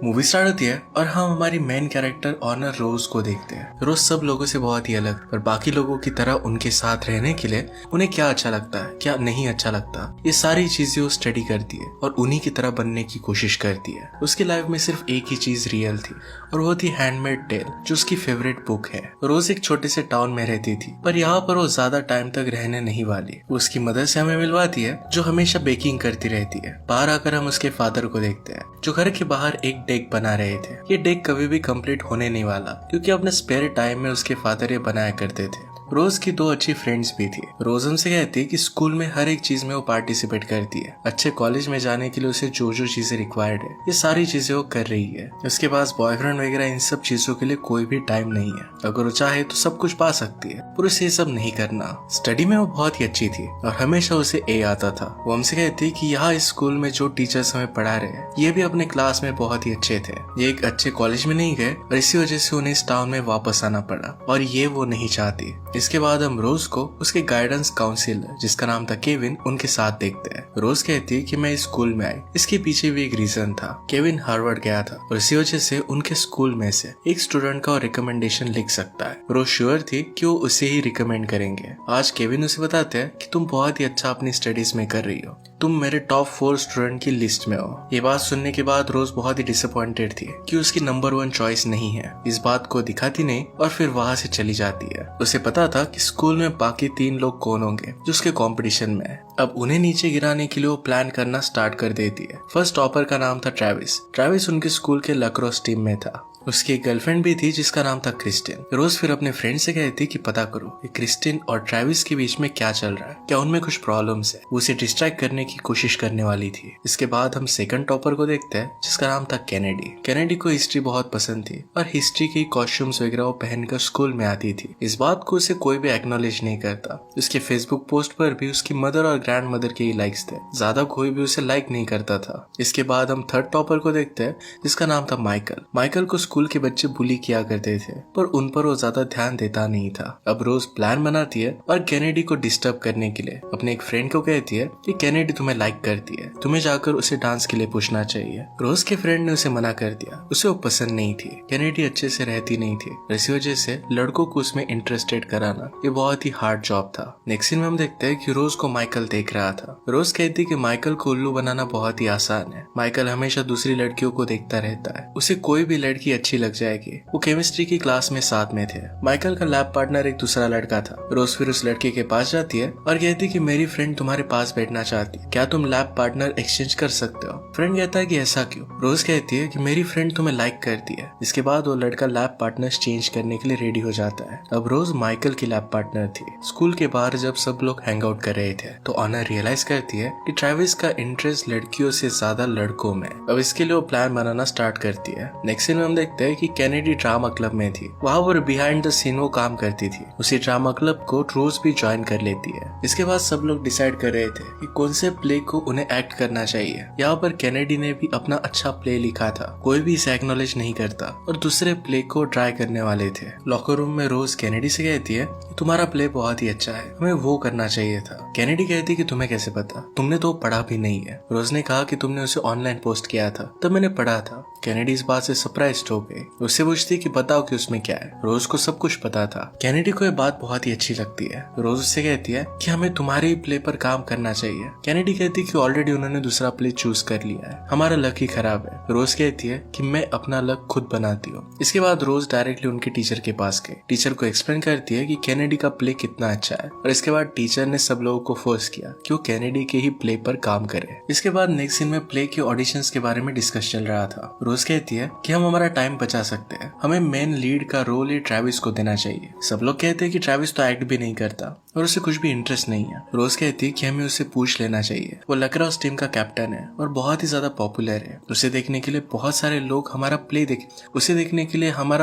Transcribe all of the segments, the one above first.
Movie start होती है और हम हमारी मेन कैरेक्टर ऑनर रोज को देखते हैं। रोज सब लोगों से बहुत ही अलग, पर बाकी लोगों की तरह उनके साथ रहने के लिए उन्हें क्या अच्छा लगता है, क्या नहीं अच्छा लगता, ये सारी चीजें वो स्टडी करती है और उन्हीं की तरह बनने की कोशिश करती है। उसकी लाइफ में सिर्फ एक ही चीज रियल थी और वो थी हैंडमेड टेल, जो उसकी फेवरेट बुक है। रोज एक छोटे से टाउन में रहती थी, पर यहाँ पर वो ज्यादा टाइम तक रहने नहीं वाली। वो उसकी मदर से हमें मिलवाती है, जो हमेशा बेकिंग करती रहती है। बाहर आकर हम उसके फादर को देखते हैं, जो घर के बाहर एक डेक बना रहे थे। ये डेक कभी भी कंप्लीट होने नहीं वाला, क्योंकि अपने स्पेयर टाइम में उसके फादर ये बनाया करते थे। रोज की दो अच्छी फ्रेंड्स भी थी। रोज हमसे कहती है कि स्कूल में हर एक चीज में वो पार्टिसिपेट करती है। अच्छे कॉलेज में जाने के लिए उसे जो जो चीजें रिक्वायर्ड है, ये सारी चीजें वो कर रही है। उसके पास बॉयफ्रेंड वगैरह इन सब चीजों के लिए कोई भी टाइम नहीं है। अगर वो चाहे तो सब कुछ पा सकती है, पर उसे ये सब नहीं करना। स्टडी में वो बहुत ही अच्छी थी और हमेशा उसे ए आता था। वो हमसे कहती कि यहाँ इस स्कूल में जो टीचर्स हमें पढ़ा रहे हैं, ये भी अपने क्लास में बहुत ही अच्छे थे। ये एक अच्छे कॉलेज में नहीं गए और इसी वजह से उन्हें इस टाउन में वापस आना पड़ा, और ये वो नहीं चाहती। इसके बाद हम रोज को उसके गाइडेंस काउंसिलर, जिसका नाम था केविन, उनके साथ देखते हैं। रोज कहती है कि मैं इस स्कूल में आई, इसके पीछे भी एक रीजन था। केविन हार्वर्ड गया था और इसी वजह से उनके स्कूल में से एक स्टूडेंट का रिकमेंडेशन लिख सकता है। रोज श्योर थी कि वो उसे ही रिकमेंड करेंगे। आज केविन उसे बताते हैं कि तुम बहुत ही अच्छा अपनी स्टडीज में कर रही हो, तुम मेरे टॉप 4 स्टूडेंट की लिस्ट में हो। ये बात सुनने के बाद रोज बहुत ही डिसअपॉइंटेड थी कि उसकी नंबर 1 चॉइस नहीं है। इस बात को दिखाती नहीं और फिर वहाँ से चली जाती है। उसे पता था कि स्कूल में बाकी 3 लोग कौन होंगे जो उसके कंपटीशन में है। अब उन्हें नीचे गिराने के लिए वो प्लान करना स्टार्ट कर देती है। फर्स्ट टॉपर का नाम था ट्रेविस। ट्रेविस उनके स्कूल के लैक्रोस टीम में था। उसकी एक गर्लफ्रेंड भी थी जिसका नाम था क्रिस्टिन। रोज फिर अपने फ्रेंड से कहती कि पता करो कि क्रिस्टिन और ट्रेविस के बीच में क्या चल रहा है, क्या उनमें कुछ प्रॉब्लम्स है। वो उसे डिस्ट्रैक्ट करने की कोशिश करने वाली थी। इसके बाद हम सेकंड टॉपर को देखते हैं, जिसका नाम था कैनेडी। कैनेडी को हिस्ट्री बहुत पसंद थी और हिस्ट्री की कॉस्ट्यूम्स वगैरह वो पहनकर स्कूल में आती थी। इस बात को उसे कोई भी एक्नॉलेज नहीं करता। उसके फेसबुक पोस्ट पर भी उसकी मदर और ग्रैंड मदर के ही लाइक्स थे, ज्यादा कोई भी उसे लाइक नहीं करता था। इसके बाद हम थर्ड टॉपर को देखते हैं, जिसका नाम था माइकल। माइकल को स्कूल के बच्चे बुली किया करते थे, पर उन पर वो ज्यादा ध्यान देता नहीं था। अब रोज प्लान बनाती है और कैनेडी को डिस्टर्ब करने के लिए अपने एक फ्रेंड को कहती है कि कैनेडी तुम्हें लाइक करती है, तुम्हें जाकर उसे डांस के लिए पूछना चाहिए। रोज के फ्रेंड ने उसे मना कर दिया, उसे वो पसंद नहीं थी। कैनेडी अच्छे से रहती नहीं थी, इसी वजह से लड़कों को उसमें इंटरेस्टेड कराना ये बहुत ही हार्ड जॉब था। नेक्स्ट सीन में हम देखते हैं कि रोज को माइकल देख रहा था। रोज कहती कि माइकल को उल्लू बनाना बहुत ही आसान है। माइकल हमेशा दूसरी लड़कियों को देखता रहता है, उसे कोई भी लड़की अच्छी लग जाएगी। वो केमिस्ट्री की क्लास में साथ में थे। माइकल का लैब पार्टनर एक दूसरा लड़का था। रोज फिर उस लड़के के पास जाती है और कहती कि मेरी फ्रेंड तुम्हारे पास बैठना चाहती है, क्या तुम लैब पार्टनर एक्सचेंज कर सकते हो। फ्रेंड कहता है कि ऐसा क्यों। रोज कहती है कि मेरी फ्रेंड तुम्हें लाइक करती है। इसके बाद वो लड़का लैब पार्टनर चेंज करने के लिए रेडी हो जाता है। अब रोज माइकल की लैब पार्टनर थी। स्कूल के बाहर जब सब लोग हैंग आउट कर रहे थे तो ऑनर रियलाइज करती है कि ट्रेविस का इंटरेस्ट लड़कियों से ज्यादा लड़कों में। अब इसके लिए वो प्लान बनाना स्टार्ट करती है। नेक्स्ट सीन में हम देखते हैं कि कैनेडी ड्रामा क्लब में थी। वहाँ पर बिहाइंड द सीन वो काम करती थी। उसी ड्रामा क्लब को रोज भी ज्वाइन कर लेती है। इसके बाद सब लोग डिसाइड कर रहे थे कि कौन से प्ले को उन्हें एक्ट करना चाहिए। यहाँ पर कैनेडी ने भी अपना अच्छा प्ले लिखा था। कोई भी इसे एक्नॉलेज नहीं करता और दूसरे प्ले को ट्राई करने वाले थे। लॉकर रूम में रोज कैनेडी से कहती है तुम्हारा प्ले बहुत ही अच्छा है, हमें वो करना चाहिए था। कैनेडी कहती कि तुम्हें कैसे पता, तुमने तो पढ़ा भी नहीं है। रोज ने कहा कि तुमने उसे ऑनलाइन पोस्ट किया था, तब मैंने पढ़ा था। कैनेडी इस बात से सरप्राइज हो गई। उससे पूछती कि बताओ कि उसमें क्या है। रोज को सब कुछ पता था। कैनेडी को ये बात बहुत ही अच्छी लगती है। रोज उससे कहती है कि हमें तुम्हारे प्ले पर काम करना चाहिए। कैनेडी कहती कि ऑलरेडी उन्होंने दूसरा प्ले चूज कर लिया है, हमारा लक ही खराब है। रोज कहती है कि मैं अपना लक खुद बनाती हूँ। इसके बाद रोज डायरेक्टली उनके टीचर के पास गई। टीचर को एक्सप्लेन करती है कि कैनेडी का प्ले कितना अच्छा है, और इसके बाद टीचर ने सब लोगों को फोर्स किया कि वो कैनेडी के ही प्ले पर काम करे। इसके बाद नेक्स्ट सीन में प्ले के ऑडिशंस के बारे में डिस्कस चल रहा था। रोज कहती है कि हम हमारा टाइम बचा सकते हैं, हमें मेन लीड का रोल ही ट्रेविस को देना चाहिए। सब लोग कहते हैं कि ट्रेविस तो एक्ट भी नहीं करता और उसे कुछ भी इंटरेस्ट नहीं है। रोज कहती है कि हमें उसे पूछ लेना चाहिए। वो लैक्रोस टीम का कैप्टन है और बहुत ही ज्यादा पॉपुलर है। उसे देखने के लिए बहुत सारे लोग हमारा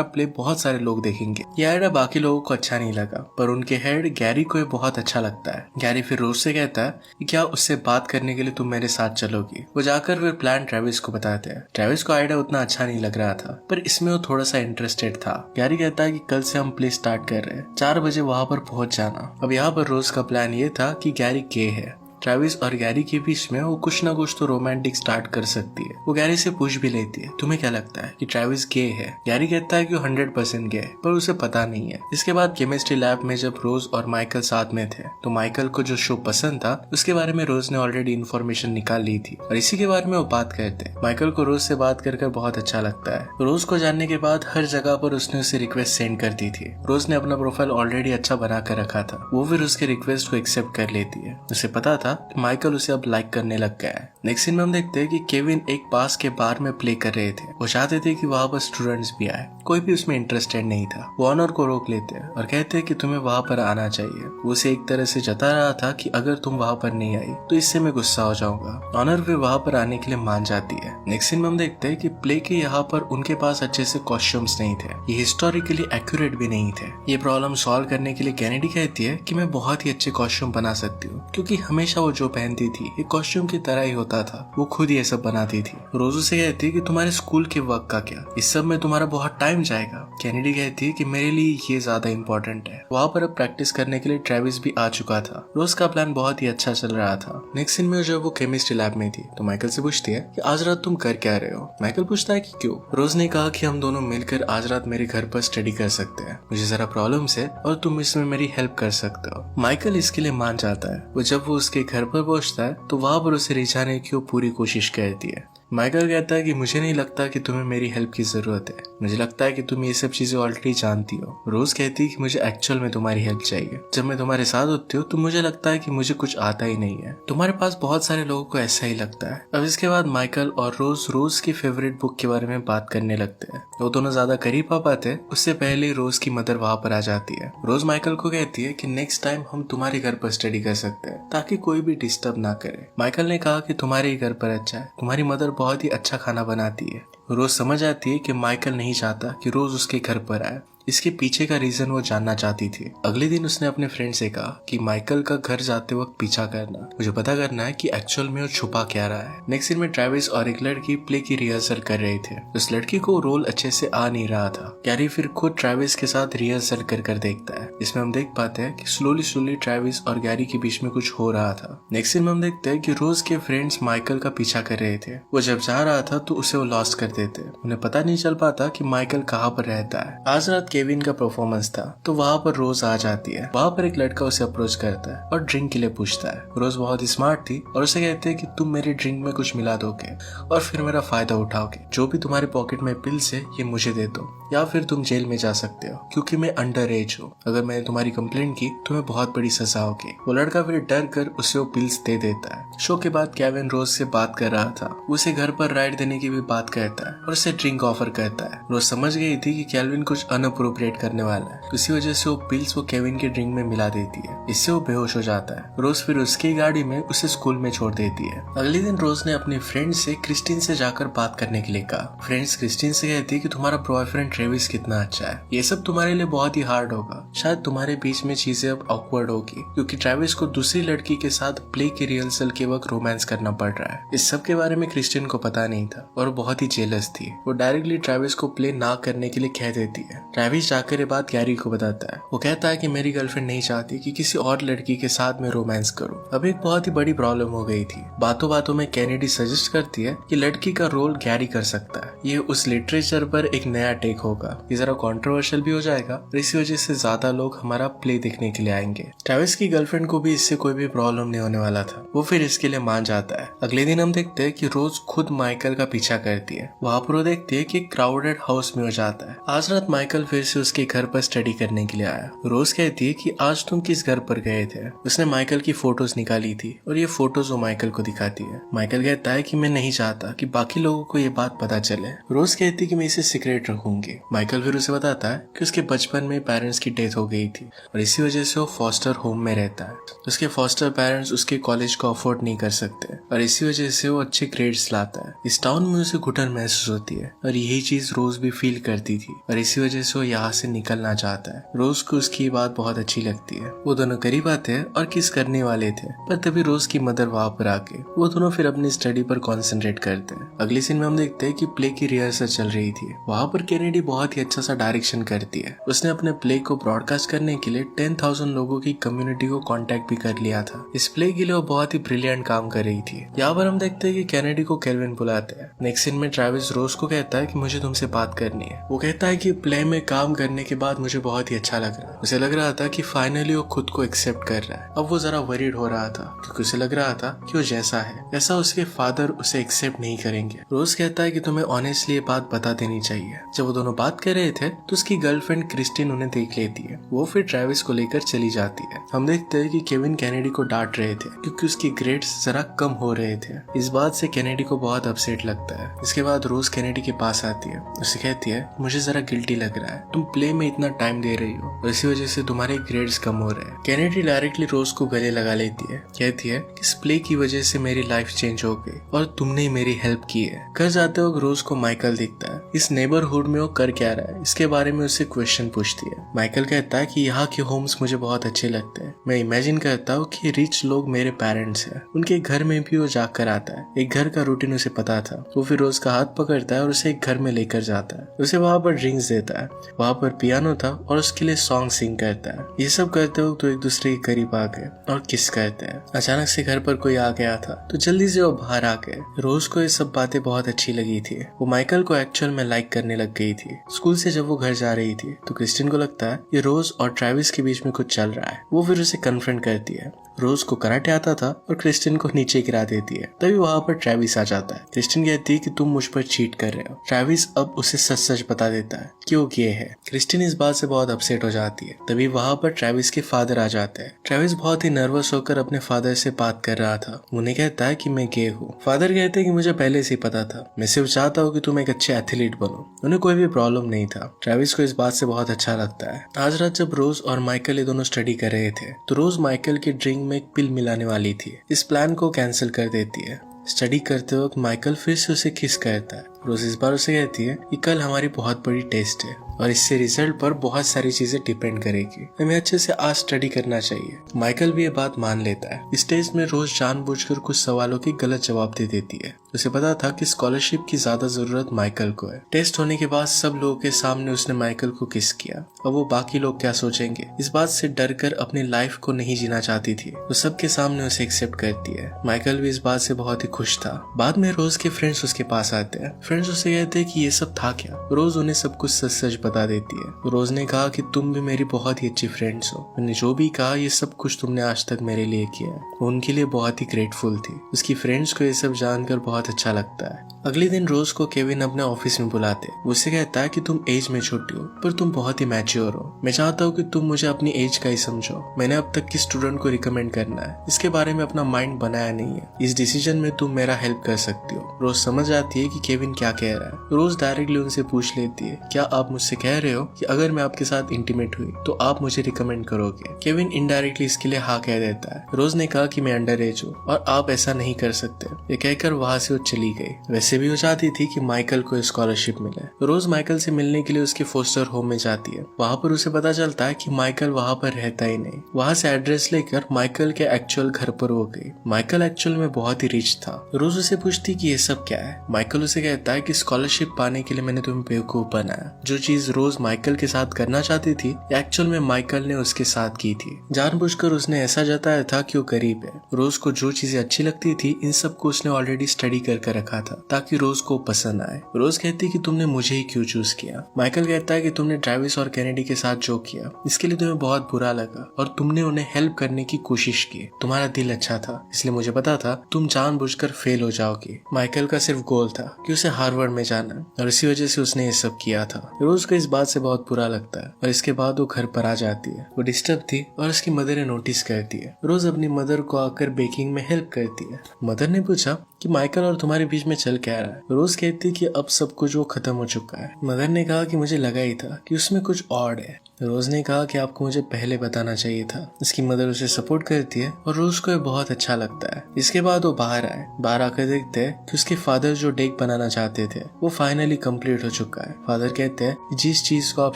प्ले बहुत सारे लोग देखेंगे। यह आइडिया बाकी लोगों को अच्छा नहीं लगा, पर उनके हेड गैरी को ये बहुत अच्छा लगता है। गैरी फिर रोज से कहता है कि क्या उससे बात करने के लिए तुम मेरे साथ चलोगी। वो जाकर फिर प्लान ट्रेविस को बताते हैं। ट्रेविस को आइडिया उतना अच्छा नहीं लग रहा था, पर इसमें वो थोड़ा सा इंटरेस्टेड था। गैरी कहता है कि कल से हम प्ले स्टार्ट कर रहे हैं, 4 बजे वहां पर पहुंच जाना। अब यहाँ पर रोज का प्लान ये था कि गैरी गे है। ट्रेविस और गैरी के बीच में वो कुछ ना कुछ तो रोमांटिक स्टार्ट कर सकती है। वो गैरी से पूछ भी लेती है, तुम्हें क्या लगता है कि ट्रेविस गे है? गैरी कहता है कि वो 100% गे है, पर उसे पता नहीं है। इसके बाद केमिस्ट्री लैब में जब रोज और माइकल साथ में थे तो माइकल को जो शो पसंद था उसके बारे में रोज ने ऑलरेडी इन्फॉर्मेशन निकाल ली थी और इसी के बारे में वो बात करते हैं। माइकल को रोज से बात कर बहुत अच्छा लगता है। रोज को जानने के बाद हर जगह पर उसने उसे रिक्वेस्ट सेंड कर दी थी। रोज ने अपना प्रोफाइल ऑलरेडी अच्छा बना कर रखा था, वो फिर उसके रिक्वेस्ट को एक्सेप्ट कर लेती है। उसे पता था कि माइकल उसे अब लाइक करने लग गया है। नेक्स्ट सीन में हम देखते हैं कि केविन एक पास के बार में प्ले कर रहे थे। वो चाहते थे कि वहाँ पर स्टूडेंट्स भी आए, कोई भी उसमें इंटरेस्टेड नहीं था। वो ऑनर को रोक लेते हैं और कहते हैं कि तुम्हें वहाँ पर आना चाहिए। वो उसे एक तरह से जता रहा था कि अगर तुम वहाँ पर नहीं आई तो इससे मैं गुस्सा हो जाऊंगा। ऑनर फिर वहाँ पर आने के लिए मान जाती है। नेक्स्ट सीन में हम देखते हैं कि प्ले के यहाँ पर उनके पास अच्छे से कॉस्ट्यूम्स नहीं थे, ये हिस्टोरिकली एक्यूरेट भी नहीं थे। ये प्रॉब्लम सॉल्व करने के लिए कैनेडी कहती है कि मैं बहुत ही अच्छे कॉस्ट्यूम बना सकती हूँ, क्योंकि हमेशा वो जो पहनती थी ये कॉस्ट्यूम की तरह ही होता था। वो खुद ये सब बनाती थी। रोजू से कहती है कि तुम्हारे स्कूल के वर्क का क्या, इस सब में तुम्हारा बहुत टाइम जाएगा। कैनेडी कहती है कि मेरे लिए ये ज्यादा इंपॉर्टेंट है। वहाँ पर अब प्रैक्टिस करने के लिए ट्रेविस भी आ चुका था। रोज का प्लान बहुत ही अच्छा चल रहा था। नेक्स्ट सीन में जब वो केमिस्ट्री लैब में थी तो माइकल से पूछती है कि आज रात तुम कर क्या रहे हो? माइकल पूछता है कि क्यों? रोज ने कहा कि हम दोनों मिलकर आज रात मेरे घर पर स्टडी कर सकते हैं, मुझे जरा प्रॉब्लम्स है और तुम इसमें मेरी हेल्प कर सकते हो। माइकल इसके लिए मान जाता है। वो जब वो उसके घर पर पहुंचता है तो वहां पर उसे रिझाने की वो पूरी कोशिश करती है। माइकल कहता है कि मुझे नहीं लगता कि तुम्हें मेरी हेल्प की जरूरत है, मुझे लगता है कि तुम ये सब चीजें ऑलरेडी जानती हो। रोज कहती है कि मुझे एक्चुअल में तुम्हारी हेल्प चाहिए। जब मैं तुम्हारे साथ होती हूँ तो मुझे लगता है कि मुझे कुछ आता ही नहीं है। तुम्हारे पास बहुत सारे लोगों को ऐसा ही लगता है। अब इसके बाद माइकल और रोज की फेवरेट बुक के बारे में बात करने लगते हैं। वो दोनों ज्यादा करीब आ पाते उससे पहले रोज की मदर वहाँ पर आ जाती है। रोज माइकल को कहती है कि नेक्स्ट टाइम हम तुम्हारे घर पर स्टडी कर सकते हैं ताकि कोई भी डिस्टर्ब ना करे। माइकल ने कहा कि तुम्हारे ही घर पर अच्छा है, तुम्हारी मदर बहुत ही अच्छा खाना बनाती है। रोज समझ आती है कि माइकल नहीं चाहता कि रोज उसके घर पर आए। इसके पीछे का रीजन वो जानना चाहती थी। अगले दिन उसने अपने फ्रेंड से कहा कि माइकल का घर जाते वक्त पीछा करना, मुझे पता करना है कि एक्चुअल में वो छुपा क्या रहा है। नेक्स्ट सीन में ट्रेविस और एक लड़की प्ले की रिहर्सल कर रहे थे। उस लड़की को रोल अच्छे से आ नहीं रहा था। कैरी फिर खुद ट्रेविस के साथ रिहर्सल कर देखता है। इसमें हम देख पाते हैं कि स्लोली ट्रेविस और गैरी के बीच में कुछ हो रहा था। नेक्स्ट सीन में हम देखते हैं कि रोज के फ्रेंड्स माइकल का पीछा कर रहे थे। वो जब जा रहा था तो उसे वो लॉस्ट कर देते। उन्हें पता नहीं चल पाता कि माइकल कहाँ पर रहता है। आज रात केविन का परफॉर्मेंस था तो वहाँ पर रोज आ जाती है। वहाँ पर एक लड़का उसे अप्रोच करता है और ड्रिंक के लिए पूछता है। रोज बहुत ही स्मार्ट थी और उसे कहते हैं कि तुम मेरे ड्रिंक में कुछ मिला दोगे और फिर मेरा फायदा उठाओगे। जो भी तुम्हारे पॉकेट में पिल्स है ये मुझे दे दो या फिर तुम जेल में जा सकते हो, क्योंकि मैं अंडर एज हूँ। अगर मैंने तुम्हारी कंप्लेंट की तुम्हें बहुत बड़ी सजा होगी। वो लड़का फिर डर कर उसे वो पिल्स दे देता है। शो के बाद केविन रोज से बात कर रहा था। उसे घर पर राइड देने की भी बात करता है और उसे ड्रिंक ऑफर करता है। रोज समझ गई थी कि केविन कुछ अनअप्रोप्रिएट करने वाला है, इसी वजह से वो पिल्स वो केविन के ड्रिंक में मिला देती है। इससे वो बेहोश हो जाता है। रोज फिर उसकी गाड़ी में उसे स्कूल में छोड़ देती है। अगले दिन रोज ने अपनी फ्रेंड से क्रिस्टीन से जाकर बात करने के लिए कहा। फ्रेंड्स क्रिस्टीन से कहती है कि तुम्हारा बॉयफ्रेंड ट्रेविस कितना अच्छा है, ये सब तुम्हारे लिए बहुत ही हार्ड होगा। शायद तुम्हारे बीच में चीजें अब ऑकवर्ड होगी क्योंकि ट्रेविस को दूसरी लड़की के साथ प्ले की रिहर्सल के वक्त रोमांस करना पड़ रहा है। इस सब के बारे में क्रिस्टीन को पता नहीं था और वो बहुत ही जेलस थी। वो डायरेक्टली ट्रेविस को प्ले ना करने के लिए कह देती है। ट्रेविस जाकर ये बात गैरी को बताता है। वो कहता है कि मेरी गर्लफ्रेंड नहीं चाहती कि किसी और लड़की के साथ मैं रोमांस करूं। अब एक बहुत ही बड़ी प्रॉब्लम हो गई थी। बातों बातों में कैनेडी सजेस्ट करती है कि लड़की का रोल गैरी कर सकता है, ये उस लिटरेचर पर एक नया टेक होगा, ये जरा कंट्रोवर्शियल भी हो जाएगा और इसी वजह से ज्यादा लोग हमारा प्ले देखने के लिए आएंगे। ट्रेविस की गर्लफ्रेंड को भी इससे कोई भी प्रॉब्लम नहीं होने वाला था। वो फिर इसके लिए मान जाता है। अगले दिन हम देखते हैं कि रोज खुद माइकल का पीछा करती है। वहाँ पर वो देखती है कि क्राउडेड हाउस में हो जाता है। आज रात माइकल फिर से उसके घर पर स्टडी करने के लिए आया। रोज कहती है कि आज तुम किस घर पर गए थे। उसने माइकल की फोटोज निकाली थी और ये फोटोज वो माइकल को दिखाती है। माइकल कहता है कि मैं नहीं चाहता कि बाकी लोगों को ये बात पता चले। रोज कहती है कि मैं इसे सीक्रेट रखूंगी। माइकल फिर उसे बताता है कि उसके बचपन में पेरेंट्स की डेथ हो गई थी और इसी वजह से वो फॉस्टर होम में रहता है। उसके फॉस्टर पेरेंट्स उसके कॉलेज को अफोर्ड नहीं कर सकते और इसी वजह से वो अच्छे ग्रेड्स लाता है। इस टाउन में उसे घुटन महसूस होती है और यही चीज रोज भी फील करती थी और इसी वजह से वो यहाँ से निकलना चाहता है। रोज को उसकी बात बहुत अच्छी लगती है। वो दोनों करीब आते हैं और किस करने वाले थे, पर तभी रोज की मदर वहाँ पर आके वो दोनों फिर अपनी स्टडी पर कॉन्सेंट्रेट करते हैं। अगले सीन में हम देखते हैं कि प्ले की रिहर्सल चल रही थी। वहाँ पर कैनेडी बहुत ही अच्छा सा डायरेक्शन करती है। उसने अपने प्ले को ब्रॉडकास्ट करने के लिए 10,000 लोगों की कम्युनिटी को कांटेक्ट भी कर लिया था। इस प्ले के लिए वो बहुत ही ब्रिलियंट काम कर रही थी। यहाँ पर हम देखते हैं कि कैनेडी को केल्विन बुलाते हैं। नेक्स्ट सीन में ट्रेविस रोज को कहता है कि मुझे तुमसे बात करनी है। वो कहता है कि प्ले में काम करने के बाद मुझे बहुत ही अच्छा लग रहा है। उसे लग रहा था कि फाइनली वो खुद को एक्सेप्ट कर रहा है। अब वो जरा वरीड हो रहा था क्योंकि उसे लग रहा था कि वो जैसा है ऐसा उसके फादर उसे एक्सेप्ट नहीं करेंगे। रोज कहता है कि तुम्हें ऑनेस्टली ये बात बता देनी चाहिए। जब वो दोनों बात कर रहे थे तो उसकी गर्लफ्रेंड क्रिस्टिन उन्हें देख लेती है। वो फिर ट्रेविस को लेकर चली जाती है। हम देखते हैं कि केविन कैनेडी को डांट रहे थे क्योंकि उसकी ग्रेड्स जरा कम हो रहे थे। इस बात से कैनेडी को बहुत अपसेट लगता है। इसके बाद रोज कैनेडी के पास आती है। उसे कहती है मुझे जरा गिल्टी लग रहा है, तुम प्ले में इतना टाइम दे रही हो और इसी वजह से तुम्हारे ग्रेड्स कम हो रहे हैं। कैनेडी डायरेक्टली रोज को गले लगा लेती है। कहती है इस प्ले की वजह से मेरी लाइफ चेंज हो गई और तुमने मेरी हेल्प की है। घर जाते वक्त रोज को माइकल दिखता है। इस नेबरहुड में वो कर क्या रहा है इसके बारे में उससे क्वेश्चन पूछती है। माइकल कहता है कि यहाँ के होम्स मुझे बहुत अच्छे लगते हैं। मैं इमेजिन करता हूँ कि रिच लोग मेरे पेरेंट्स हैं। उनके घर में भी वो जाकर आता है। एक घर का रूटीन उसे पता था। वो फिर रोज का हाथ पकड़ता है और उसे एक घर में लेकर जाता है। उसे वहाँ पर ड्रिंक्स देता है। वहाँ पर पियानो था और उसके लिए सॉन्ग सिंग करता है। ये सब करते वक्त तो एक दूसरे के करीब आ गए और किस करते हैं। अचानक से घर पर कोई आ गया था तो जल्दी से वो बाहर आ गए। रोज को ये सब बातें बहुत अच्छी लगी थी। वो माइकल को एक्चुअल में लाइक करने लग गई थी। स्कूल से जब वो घर जा रही थी तो क्रिस्टिन को लगता है कि रोज और ट्रेविस के बीच में कुछ चल रहा है। वो फिर उसे कन्फ्रंट करती है। रोज को कराटे आता था और क्रिस्टिन को नीचे गिरा देती है। तभी वहाँ पर ट्रेविस आ जाता है। क्रिस्टिन कहती है कि तुम मुझ पर चीट कर रहे हो। ट्रेविस अब उसे सच सच बता देता है कि वो गे है। क्रिस्टिन इस बात से बहुत अपसेट हो जाती है। तभी वहाँ पर ट्रेविस के फादर आ जाते हैं। ट्रेविस बहुत ही नर्वस होकर अपने फादर से बात कर रहा था। उन्हें कहता है कि मैं गे हूँ। फादर कहते हैं कि मुझे पहले से ही पता था, मैं सिर्फ चाहता हूँ कि तुम एक अच्छे एथलीट बनो। उन्हें कोई भी प्रॉब्लम नहीं था। ट्रेविस को इस बात से बहुत अच्छा लगता है। आज रात जब रोज और माइकल ये दोनों स्टडी कर रहे थे तो रोज माइकल की ड्रिंक में एक पिल मिलाने वाली थी। इस प्लान को कैंसिल कर देती है। स्टडी करते वक्त माइकल फिर से उसे किस करता है। रोज इस बार उसे कहती है कि कल हमारी बहुत बड़ी टेस्ट है और इससे रिजल्ट पर बहुत सारी चीजें डिपेंड करेगी। हमें अच्छे से आज स्टडी करना चाहिए। माइकल भी ये बात मान लेता है। इस टेस्ट में रोज जानबूझकर कुछ सवालों के गलत जवाब दे देती है। उसे पता था कि स्कॉलरशिप की ज्यादा जरूरत माइकल को है। टेस्ट होने के बाद सब लोगों के सामने उसने माइकल को किस किया। अब वो बाकी लोग क्या सोचेंगे इस बात से डर कर अपनी लाइफ को नहीं जीना चाहती थी। वो सबके सामने उसे एक्सेप्ट करती है। माइकल भी इस बात से बहुत ही खुश था। बाद में रोज के फ्रेंड्स उसके पास आते हैं। फ्रेंड्स उसे कहते हैं कि ये सब था क्या। रोज उन्हें सब कुछ सच सच बता देती है। रोज ने कहा कि तुम भी मेरी बहुत ही अच्छी फ्रेंड्स हो। मैंने जो भी कहा ये सब कुछ तुमने आज तक मेरे लिए किया है। वो उनके लिए बहुत ही ग्रेटफुल थी। उसकी फ्रेंड्स को ये सब जानकर बहुत अच्छा लगता है। अगले दिन रोज को केविन अपने ऑफिस में बुलाते। उससे कहता है कि तुम एज में छोटी हो पर तुम बहुत ही मैच्योर हो। मैं चाहता हूँ कि तुम मुझे अपनी एज का ही समझो। मैंने अब तक किस स्टूडेंट को रिकमेंड करना है इसके बारे में अपना माइंड बनाया नहीं है। इस डिसीजन में तुम मेरा हेल्प कर सकती हो। रोज समझ आती है कि केविन क्या कह रहा है। रोज डायरेक्टली उनसे पूछ लेती है क्या आप मुझसे कह रहे हो कि अगर मैं आपके साथ इंटीमेट हुई तो आप मुझे रिकमेंड करोगे। केविन इनडायरेक्टली इसके लिए हाँ कह देता है। रोज ने कहा कि मैं अंडर एज हूँ और आप ऐसा नहीं कर सकते। ये कहकर वहाँ से वो चली गई। वैसे भी वो चाहती थी कि माइकल को स्कॉलरशिप मिले। रोज माइकल से मिलने के लिए उसके फोस्टर होम में जाती है। वहाँ पर उसे पता चलता है कि माइकल वहाँ पर रहता ही नहीं। वहाँ से एड्रेस लेकर माइकल के एक्चुअल घर पर वो गई। माइकल एक्चुअल में बहुत ही रिच था। रोज उसे पूछती कि ये सब क्या है। माइकल उसे कहता है कि स्कॉलरशिप पाने के लिए मैंने तुम्हें बेवकूफ बनाया। जो चीज रोज माइकल के साथ करना चाहती थी एक्चुअल में माइकल ने उसके साथ की थी। जानबूझकर उसने ऐसा जताया था कि वो गरीब है। रोज को जो चीजें अच्छी लगती थी इन सब को उसने ऑलरेडी स्टडी करके रखा था ताकि रोज को पसंद आए। रोज कहती कि तुमने मुझे ही क्यों चूज किया। माइकल कहता है कि तुमने ट्रेविस और कैनेडी के साथ जो किया इसके लिए तुम्हें बहुत बुरा लगा और तुमने उन्हें हेल्प करने की कोशिश की। तुम्हारा दिल अच्छा था इसलिए मुझे पता था तुम जानबूझकर फेल हो जाओगी। माइकल का सिर्फ गोल था कि उसे हार्वर्ड में जाना और इसी वजह से उसने ये सब किया था। रोज को इस बात से बहुत बुरा लगता है और इसके बाद वो घर पर आ जाती है। वो डिस्टर्ब थी और उसकी मदर ने नोटिस करती है। रोज अपनी मदर को आकर बेकिंग में हेल्प करती है। मदर ने पूछा कि माइकल और तुम्हारे बीच में चल क्या रहा है। रोज कहती कि अब सब कुछ वो खत्म हो चुका है। मदर ने कहा कि मुझे लगा ही था कि उसमें कुछ ऑड है। रोज ने कहा कि आपको मुझे पहले बताना चाहिए था। इसकी मदर उसे सपोर्ट करती है और रोज को ये बहुत अच्छा लगता है। इसके बाद वो बाहर आकर देखते हैं कि उसके फादर जो डेक बनाना चाहते थे वो फाइनली कंप्लीट हो चुका है। फादर कहते हैं कि जिस चीज को आप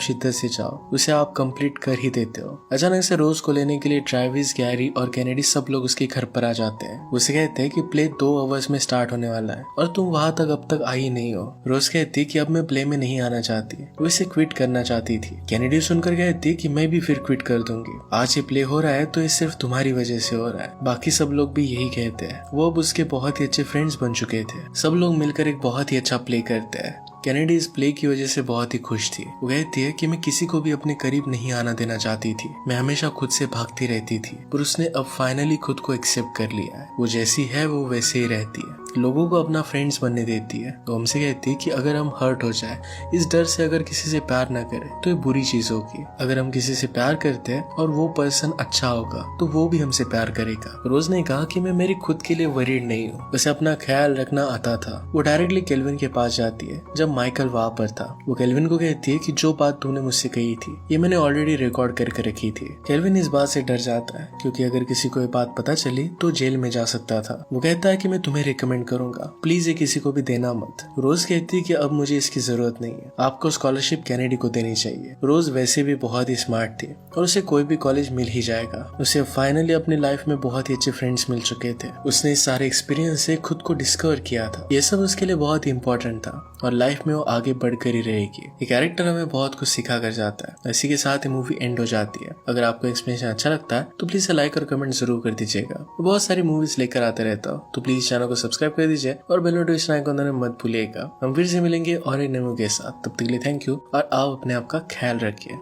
शिद्दत से चाहो उसे आप कंप्लीट कर ही देते हो। अचानक से रोज को लेने के लिए ट्रेविस, गैरी और कैनेडी सब लोग उसके घर पर आ जाते हैं। उसे कहते हैं कि प्ले 2 आवर्स में स्टार्ट होने वाला है और तुम वहां तक अब तक आई नहीं हो। रोज कहती कि अब मैं प्ले में नहीं आना चाहती, वो इसे क्विट करना चाहती थी। कैनेडी सुनकर कहती कि मैं भी फिर क्विट कर दूंगी। आज ये प्ले हो रहा है तो ये सिर्फ तुम्हारी वजह से हो रहा है। बाकी सब लोग भी यही कहते हैं। वो अब उसके बहुत ही अच्छे फ्रेंड्स बन चुके थे। सब लोग मिलकर एक बहुत ही अच्छा प्ले करते हैं। कैनेडी इस प्ले की वजह से बहुत ही खुश थी। वो कहती है कि मैं किसी को भी अपने करीब नहीं आना देना चाहती थी। मैं हमेशा खुद से भागती रहती थी, पर उसने अब फाइनली खुद को एक्सेप्ट कर लिया है। वो जैसी है वो वैसे ही रहती है। लोगों को अपना फ्रेंड्स बनने देती है। तो हमसे कहती है कि अगर हम हर्ट हो जाए इस डर से, अगर किसी से प्यार न करें तो ये बुरी चीज होगी। अगर हम किसी से प्यार करते हैं और वो पर्सन अच्छा होगा तो वो भी हमसे प्यार करेगा। रोज ने कहा कि मैं मेरी खुद के लिए वरीड नहीं हूँ, उसे अपना ख्याल रखना आता था। वो डायरेक्टली केल्विन के पास जाती है जब माइकल वहां पर था। वो केल्विन को कहती है कि जो बात तूने मुझसे कही थी ये मैंने ऑलरेडी रिकॉर्ड करके रखी थी। केल्विन इस बात से डर जाता है क्योंकि अगर किसी को ये बात पता चली तो जेल में जा सकता था। वो कहता है कि मैं तुम्हें रिकमेंड करूंगा, प्लीज ये किसी को भी देना मत। रोज कहती है कि अब मुझे इसकी जरूरत नहीं है, आपको स्कॉलरशिप कैनेडी को देनी चाहिए। रोज वैसे भी बहुत ही स्मार्ट थी और उसे कोई भी कॉलेज मिल ही जाएगा। उसे फाइनली अपनी लाइफ में बहुत ही अच्छे फ्रेंड्स मिल चुके थे। उसने इस सारे एक्सपीरियंस से खुद को डिस्कवर किया था। ये सब उसके लिए बहुत ही इंपॉर्टेंट था और लाइफ में वो आगे बढ़कर ही रहेगी। ये कैरेक्टर हमें बहुत कुछ सिखा कर जाता है। इसी के साथ ये मूवी एंड हो जाती है। अगर आपको एक्सप्लेनेशन अच्छा लगता है तो प्लीज लाइक और कमेंट जरूर कर दीजिएगा। बहुत सारी मूवीज लेकर आते रहता हूँ तो प्लीज चैनल को सब्सक्राइब कर दीजिए और बेल नोटिफिकेशन आइकॉन मत भूलिएगा। हम फिर से मिलेंगे और एक नए मूवी के साथ। तब तक के लिए थैंक यू और आप अपने आप का ख्याल रखिए।